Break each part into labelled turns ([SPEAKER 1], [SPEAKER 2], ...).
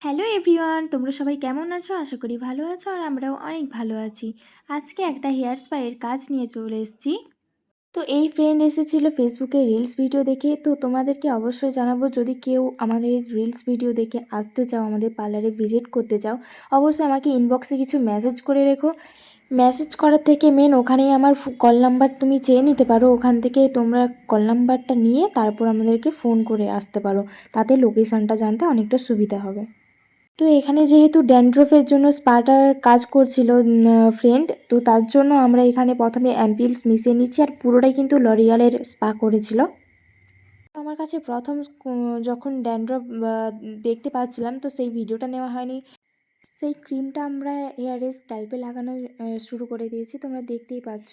[SPEAKER 1] Hello everyone, তোমরা সবাই কেমন আছো? আশা করি ভালো আছো আর আমরাও অনেক ভালো আছি। আজকে একটা হেয়ার স্পায়ের কাজ নিয়ে চলে এসেছি। তো এই ফ্রেন্ড এসেছিলো ফেসবুকে রিলস ভিডিও দেখে। তো তোমাদেরকে অবশ্যই জানাবো, যদি কেউ আমাদের রিলস ভিডিও দেখে আসতে চাও, আমাদের পার্লারে ভিজিট করতে চাও, অবশ্যই আমাকে ইনবক্সে কিছু মেসেজ করে রেখো। মেসেজ করার থেকে মেন ওখানেই আমার কল নাম্বার তুমি চেয়ে নিতে পারো। ওখান থেকে তোমরা কল নাম্বারটা নিয়ে তারপর আমাদেরকে ফোন করে আসতে পারো, তাতে লোকেশানটা জানতে অনেকটা সুবিধা হবে। তো এখানে যেহেতু ড্যান্ড্রফের জন্য স্পাটার কাজ করছিল ফ্রেন্ড, তো তার জন্য আমরা এখানে প্রথমে অ্যাম্পিলস মিশিয়ে নিচ্ছি, আর পুরোটাই কিন্তু লরিয়ালের স্পা করেছিল। আমার কাছে প্রথম যখন ড্যান্ড্রফ দেখতে পাচ্ছিলাম, তো সেই ভিডিওটা নেওয়া হয়নি। সেই ক্রিমটা আমরা হেয়ারে স্ক্যাল্পে লাগানো শুরু করে দিয়েছি, তোমরা দেখতেই পাচ্ছ।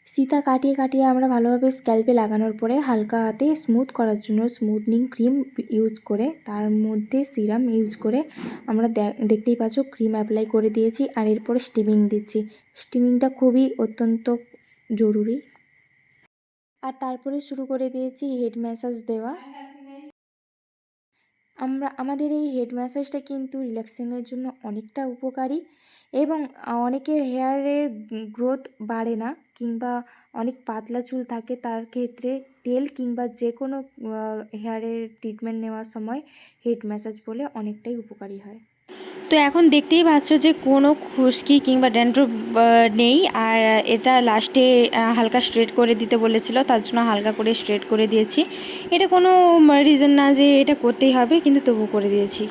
[SPEAKER 1] সীতা কাটিয়ে কাটিয়ে আমরা ভালোভাবে স্ক্যাল্পে লাগানোর পরে হালকা হাতে স্মুথ করার জন্য স্মুথনিং ক্রিম ইউজ করে, তার মধ্যে সিরাম ইউজ করে আমরা দেখতেই পাচ্ছ ক্রিম অ্যাপ্লাই করে দিয়েছি। আর এরপরে স্টিমিং দিচ্ছি। স্টিমিংটা খুবই অত্যন্ত জরুরি। আর তারপরে শুরু করে দিয়েছি হেড ম্যাসাজ দেওয়া। আমাদের এই হেড ম্যাসাজটা কিন্তু রিল্যাক্সিংয়ের জন্য অনেকটা উপকারী, এবং অনেকের হেয়ারের গ্রোথ বাড়ে না, কিংবা অনেক পাতলা চুল থাকে, তার ক্ষেত্রে তেল কিংবা যে কোনো হেয়ারের ট্রিটমেন্ট নেওয়ার সময় হেড ম্যাসাজ বলে অনেকটাই উপকারী হয়। তো এখন দেখতেই পাচ্ছ যে কোনো খুশকি কিংবা ড্যান্ড্রফ নেই। আর এটা লাস্টে হালকা স্ট্রেট করে দিতে বলেছিল, তার জন্য হালকা করে স্ট্রেট করে দিয়েছি। এটা কোনো রিজন না যে এটা করতেই হবে, কিন্তু তবু করে দিয়েছি।